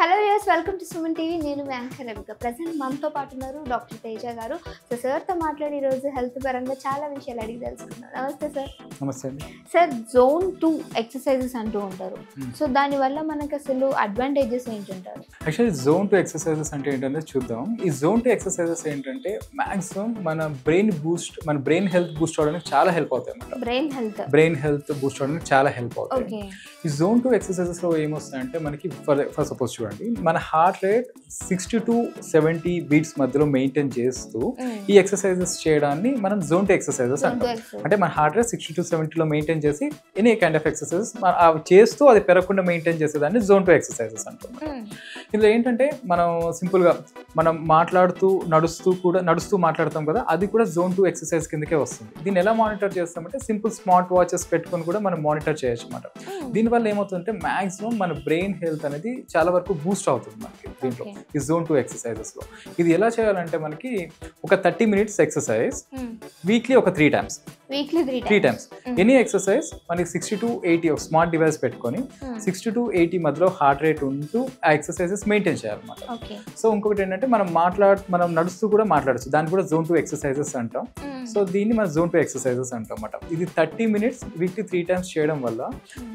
Hello viewers, welcome to Suman TV. నేను మీ anchor రవిక. Present మనతో పాటు ఉన్నారు డాక్టర్ తేజ గారు. సో సార్తో మాట్లాడి ఈరోజు హెల్త్ పరంగా చాలా విషయాలు అడిగి తెలుసుకున్నాం. నమస్తే సార్. నమస్తే అండి సార్, జోన్ 2 ఎక్సర్సైజెస్ అంటూ ఉంటారు. సో దానివల్ల మనకు అసలు అడ్వాంటేజెస్ ఏంటంటారు? యాక్చువల్లీ జోన్ 2 ఎక్సర్సైజెస్ అంటే ఏంటంటే చూద్దాం. ఈ జోన్ 2 ఎక్సర్సైజెస్ ఏంటంటే మ్యాక్సిమం మన బ్రెయిన్ హెల్త్ బూస్ట్ అవడానికి చాలా హెల్ప్ అవుతాయి అన్నమాట. బ్రెయిన్ హెల్త్ బూస్ట్ అవడానికి చాలా హెల్ప్ అవుతాయి. ఈ జోన్ 2 ఎక్సర్సైజెస్ లో ఏమొస్తాయంటే మనకి ఫర్ సపోజ్ చూడండి, మన హార్ట్ రేట్ 60 to 70 బీట్స్ మధ్యలో మెయింటైన్ చేస్తూ ఈ ఎక్సర్సైజెస్ చేయడాన్ని మనం జోన్ 2 ఎక్సర్సైజెస్ అంటాం. అంటే మన హార్ట్ రేట్ 60 to 70లో మెయింటైన్ చేసి ఎనీ కైండ్ ఆఫ్ ఎక్సర్సైజెస్ చేస్తూ అది పెరగకుండా మెయింటైన్ చేసేదాన్ని జోన్ 2 ఎక్సర్సైజెస్ అంటాం. ఇందులో ఏంటంటే మనం సింపుల్గా మనం నడుస్తూ మాట్లాడతాం కదా, అది కూడా జోన్ 2 ఎక్సర్సైజ్ కిందకే వస్తుంది. దీన్ని ఎలా మానిటర్ చేస్తామంటే సింపుల్ స్మార్ట్ వాచెస్ పెట్టుకొని కూడా మనం మానిటర్ చేయొచ్చు అన్నమాట. దీనివల్ల ఏమవుతుందంటే మ్యాక్సిమం మన బ్రెయిన్ హెల్త్ అనేది చాలా వరకు బూస్ట్ అవుతుంది మనకి దీంట్లో, ఈ జోన్ 2 ఎక్సర్సైజెస్లో. ఇది ఎలా చేయాలంటే మనకి ఒక 30 minutes ఎక్సర్సైజ్ వీక్లీ ఒక 3 times. ఎనీ ఎక్సర్సైజ్ మనకి 60 to 80 ఒక స్మార్ట్ డివైస్ పెట్టుకొని 60 to 80 మధ్యలో హార్ట్ రేట్ ఉంటూ ఆ ఎక్సర్సైజెస్ మెయింటైన్ చేయాలన్నమాట. సో ఇంకొకటి ఏంటంటే మనం నడుస్తూ కూడా మాట్లాడచ్చు, దాన్ని కూడా జోన్ 2 ఎక్సర్సైజెస్ అంటాం. సో దీన్ని మనం జోన్ 2 ఎక్సర్సైజెస్ అంటాం అన్నమాట. ఇది 30 minutes వీక్లీ 3 times చేయడం వల్ల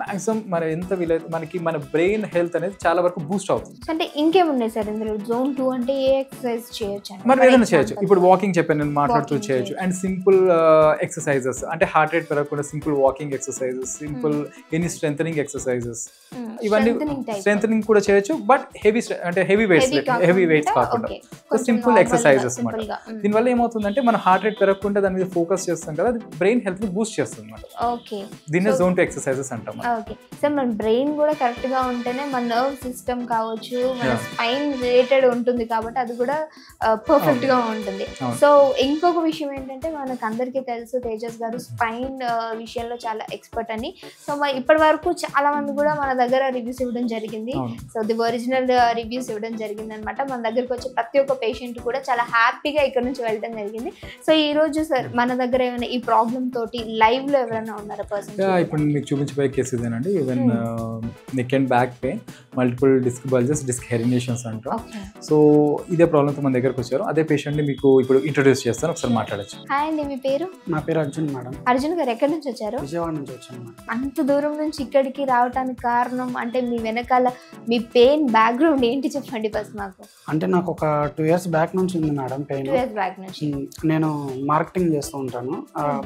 మాక్సిమం మన ఎంత వీలైతే మనకి మన బ్రెయిన్ హెల్త్ అనేది చాలా వరకు బూస్ట్ అవుతుంది. అంటే ఇంకేమున్నాయి సార్ ఇందులో? జోన్ 2 అంటే ఏ ఎక్సర్సైజ్ చేయొచ్చు? మనం ఏదైనా చేయొచ్చు. ఇప్పుడు వాకింగ్ చెప్పాను నేను, మాట్లాడుతూ చేయొచ్చు. అండ్ సింపుల్ ఎక్సర్సైజెస్ అంటే హార్ట్ రేట్ పెరగకుండా simple walking exercises, simple any strengthening exercises, ఇవన్నీ స్ట్రెంథనింగ్ కూడా చేయొచ్చు. బట్ హెవీ వెయిట్స్ కాకుండా సింపుల్ ఎక్సర్సైజెస్ అన్నమాట. దీనివల్ల ఏమవుతుందంటే మన హార్ట్ రేట్ పెరగకుండా దాని మీద ఫోకస్ చేస్తాం కదా, అది బ్రెయిన్ హెల్త్ ని బూస్ట్ చేస్తుంది అన్నమాట. దీన్ని జోన్ 2 ఎక్సర్సైజెస్ అంటాం. సో మన బ్రెయిన్ కూడా కరెక్ట్ గా ఉంటేనే మన నర్వ్ సిస్టమ్ కావచ్చు, మన స్పైన్ రిలేటెడ్ ఉంటుంది కాబట్టి అది కూడా పర్ఫెక్ట్ గా ఉంటుంది. సో ఇంకొక విషయం ఏంటంటే మనకు అందరికీ తెలుసు తేజస్ గారు స్పైన్ విషయంలో చాలా ఎక్స్పర్ట్ అని. సో ఇప్పటి వరకు చాలా మంది కూడా మన దగ్గర రివ్యూస్ ఇవ్వడం జరిగింది. సో ది ఒరిజినల్ రివ్యూస్ ఇవ్వడం జరిగింది అనమాట. మన దగ్గరకు వచ్చే ప్రతి ఒక్క పేషెంట్ కూడా చాలా హ్యాపీగా ఇక్కడ నుంచి వెళ్ళడం జరిగింది. సో ఈ రోజు సార్ మన దగ్గర ఏమైనా ఈ ప్రాబ్లమ్ తోటి లైవ్ లో ఎవరైనా ఉన్నారా పర్సన్? ఇప్పుడు మీకు చూపించబోయే కేసు ఇదేనండి. Even neck and back pain, multiple disc bulges, disc herniations అంటాం. సో ఇదే ప్రాబ్లంతో మన దగ్గరకు వచ్చారు. అదే పేషెంట్ ని మీకు ఇప్పుడు ఇంట్రొడ్యూస్ చేస్తాను, ఒకసారి మాట్లాడచ్చు. హాయ్ అండి, మీ పేరు? నా పేరు అర్జున్ మేడం. అర్జున్ గారు ఎక్కడి నుంచి వచ్చారు? విజయవాడ నుంచి వచ్చాను మేడం. అంత దూరం నుంచి ఇక్కడికి రావడానికి కారణం అంటే మీ వెనకాల మీ పెయిన్ బ్యాక్గ్రౌండ్ ఏంటి చెప్పండి ఫస్ట్ నాకు. అంటే నాకు ఒక 2 years బ్యాక్ నుంచి ఉంది మేడం పెయిన్. 2 years బ్యాక్ నుంచి నేను మార్కెటింగ్ చేస్తూ ఉంటాను.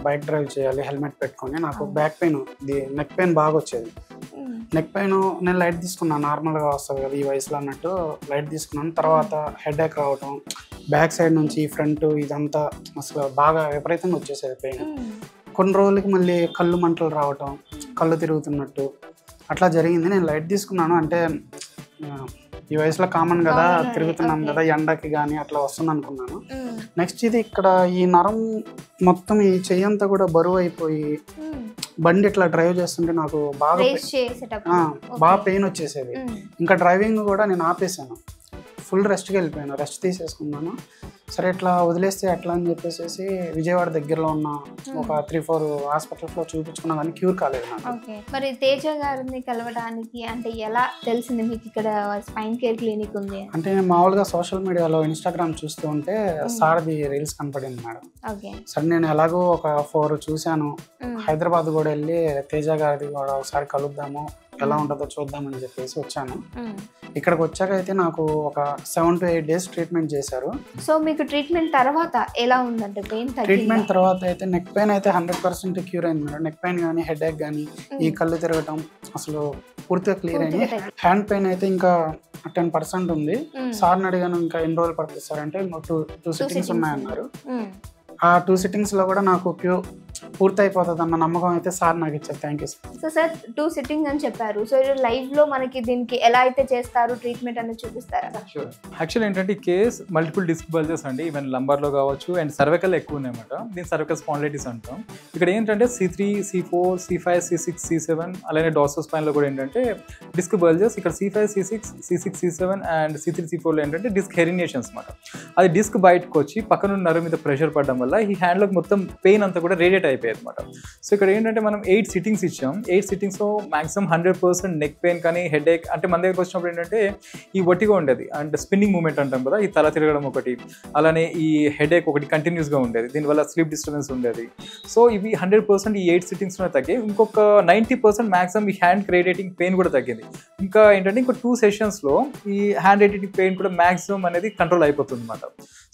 బైక్ డ్రైవ్ చేయాలి హెల్మెట్ పెట్టుకొని. నాకు బ్యాక్ పెయిన్, నెక్ పెయిన్ బాగా వచ్చేది. నెక్ పెయిన్ నేను లైట్ తీసుకున్నాను, నార్మల్గా వస్తుంది కదా ఈ వయసులో అన్నట్టు లైట్ తీసుకున్నాను. తర్వాత హెడ్ ఏక్ రావటం, బ్యాక్ సైడ్ నుంచి ఫ్రంట్ ఇదంతా అసలు బాగా విపరీతంగా వచ్చేసేది పెయిన్. కొన్ని రోజులకి మళ్ళీ కళ్ళు మంటలు రావటం, కళ్ళు తిరుగుతున్నట్టు అట్లా జరిగింది. నేను లైట్ తీసుకున్నాను, అంటే ఈ వయసులో కామన్ కదా, తిరుగుతున్నాం కదా ఎండకి కానీ అట్లా వస్తుంది అనుకున్నాను. నెక్స్ట్ ఇది ఇక్కడ ఈ నరం మొత్తం ఈ చెయ్యి అంతా కూడా బరువు అయిపోయి బండి ఇట్లా డ్రైవ్ చేస్తుంటే నాకు బాగా పెయిన్ వచ్చేసేది. ఇంకా డ్రైవింగ్ కూడా నేను ఆపేసాను, ఫుల్ రెస్ట్కి వెళ్ళిపోయాను, రెస్ట్ తీసేసుకున్నాను. సరే ఇట్లా వదిలేస్తే ఎట్లా అని చెప్పేసి విజయవాడ దగ్గరలో ఉన్న ఒక 3-4 హాస్పిటల్స్లో చూపించుకున్నా కానీ క్యూర్ కాలేదు నాకు. మరి తేజ గారిని కలవడానికి అంటే ఎలా తెలిసింది మీకు ఇక్కడ స్పైన్ కేర్ క్లినిక్ ఉంది? అంటే నేను మామూలుగా సోషల్ మీడియాలో ఇన్స్టాగ్రామ్ చూస్తూ ఉంటే సార్ది రీల్స్ కనపడింది మేడం. సరే నేను ఎలాగో ఒక 4 చూశాను. హైదరాబాద్ కూడా వెళ్ళి తేజ గారిది కూడా ఒకసారి కలుద్దాము, ఎలా ఉంటుందో చూద్దామని చెప్పేసి వచ్చాను. ఇక్కడికి వచ్చాక అయితే నాకు ఒక 7 to 8 days ట్రీట్మెంట్ చేశారు. సో మీకు ట్రీట్మెంట్ తర్వాత ఎలా ఉందంటే పెయిన్? ట్రీట్మెంట్ తర్వాత అయితే నెక్ పెయిన్ అయితే 100% క్యూర్ అయింది మేడం. నెక్ పెయిన్ కానీ, హెడ్ ఏక్ కానీ, ఈ కళ్ళు తిరగటం అసలు పూర్తిగా క్లియర్ అయింది. హ్యాండ్ పెయిన్ అయితే ఇంకా 10% ఉంది. సార్ని అడిగాను ఇంకా ఎన్ని రోజులు పడుతుంది సార్ అంటే 2 sittings ఉన్నాయన్నారు. ఆ 2 sittings లో కూడా నాకు పూర్తి అయిపోతుంది అన్న నమ్మకం అయితే సార్ నాకు ఇచ్చారు. Thank you sir. So sir 2 sittings అని చెప్పారు. సో లైవ్ లో మనకి దీనికి ఎలా అయితే చేస్తారు ట్రీట్మెంట్ అనేది చూపిస్తారా? యాక్చువల్ ఏంటంటే ఈ కేస్ మల్టిపుల్ డిస్క్ బల్జెస్ అండి, ఈవెన్ లంబర్ లో కావచ్చు అండ్ సర్వికల్ ఎక్కువ ఉన్నాయన్నమాట. దీని సర్వికల్ స్పాండిలైటిస్ అంటాం. ఇక్కడ ఏంటంటే C3, C4, C5, C6, C7 అలానే డార్సల్ స్పైన్ లో కూడా ఏంటంటే డిస్క్ బల్జెస్. ఇక్కడ C5, C6, C7 and C3, C4 లో ఏంటంటే డిస్క్ హెరినేషన్స్ అన్నమాట. అది డిస్క్ బయటకు వచ్చి పక్కన నరం మీద ప్రెషర్ పడడం వల్ల ఈ హ్యాండ్ లోకి మొత్తం పెయిన్ అంతా కూడా రేడియేట్ ఇరిటేట్ అయిపోయేది అనమాట. సో ఇక్కడ ఏంటంటే మనం 8 సిట్టింగ్స్ ఇచ్చాం. 8 సిట్టింగ్స్లో మాక్సిమం 100% నెక్ పెయిన్ కానీ హెడేక్ అంటే మన దగ్గరకు వచ్చినప్పుడు ఏంటంటే ఈ వట్టిగా ఉండేది అంటే స్పిన్నింగ్ మూమెంట్ అంటాం కదా, ఈ తల తిరగడం ఒకటి, అలానే ఈ హెడేక్ ఒకటి కంటిన్యూస్గా ఉండేది, దీనివల్ల స్లీప్ డిస్టర్బెన్స్ ఉండేది. సో ఇవి 100% ఈ 8 సిట్టింగ్స్లోనే తగ్గాయి. ఇంకొక 90% మాక్సిమం ఈ హ్యాండ్ క్రియేటింగ్ పెయిన్ కూడా తగ్గింది. ఇంకా ఏంటంటే ఇంకో 2 సెషన్స్లో ఈ హ్యాండ్ ఎడిటింగ్ పెయిన్ కూడా మాక్సిమం అనేది కంట్రోల్ అయిపోతుంది అనమాట.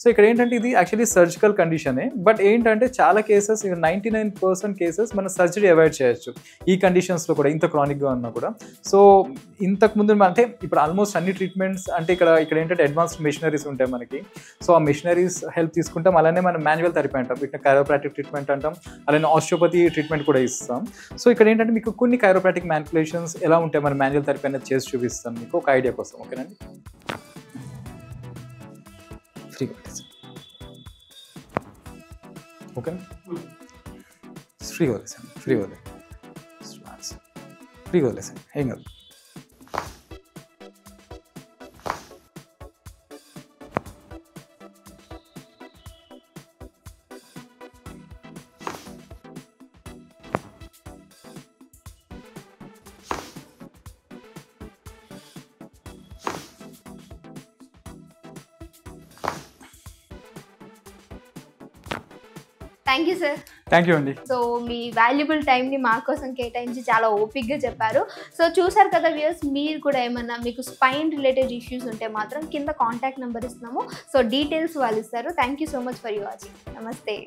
సో ఇక్కడ ఏంటంటే ఇది యాక్చువల్లీ సర్జికల్ కండిషనే, బట్ ఏంటంటే చాలా కేసెస్ 99% కేసెస్ మన సర్జరీ అవాయిడ్ చేయొచ్చు ఈ కండిషన్స్లో కూడా, ఇంత క్రానిక్గా ఉన్నా కూడా. సో ఇంతకుముందు అంటే ఇప్పుడు ఆల్మోస్ట్ అన్ని ట్రీట్మెంట్స్ అంటే ఇక్కడ ఏంటంటే అడ్వాన్స్డ్ మెషినరీస్ ఉంటాయి మనకి. సో ఆ మెషినరీస్ హెల్ప్ తీసుకుంటాం, అలానే మనం మాన్యువల్ థెరపీ అంటాం, ఇట్లా కైరోప్రాటిక్ ట్రీట్మెంట్ అంటాం, అలానే ఆస్టియోపతి ట్రీట్మెంట్ కూడా ఇస్తాం. సో ఇక్కడ ఏంటంటే మీకు కొన్ని కైరోప్రాటిక్ మ్యానిపులేషన్స్ ఎలా ఉంటాయి మన మాన్యువల్ థెరపీ అనేది చేసి చూపిస్తాం మీకు ఒక ఐడియా కోసం. ఓకేనండి, ఫ్రీగా ఓకేనా, ఫ్రీగా వదిలేసాను, ఫ్రీగా వదిలేసాను, ఏం కాదు. Thank you sir. Thank you అండి. సో మీ వాల్యుబుల్ టైంని మా కోసం కేటాయించి చాలా ఓపిక్గా చెప్పారు. సో చూసారు కదా వ్యూయర్స్, మీరు కూడా ఏమన్నా మీకు స్పైన్ రిలేటెడ్ ఇష్యూస్ ఉంటే మాత్రం కింద కాంటాక్ట్ నెంబర్ ఇస్తున్నాము. సో డీటెయిల్స్ వాళ్ళు ఇస్తారు. Thank you so much for you watching. నమస్తే.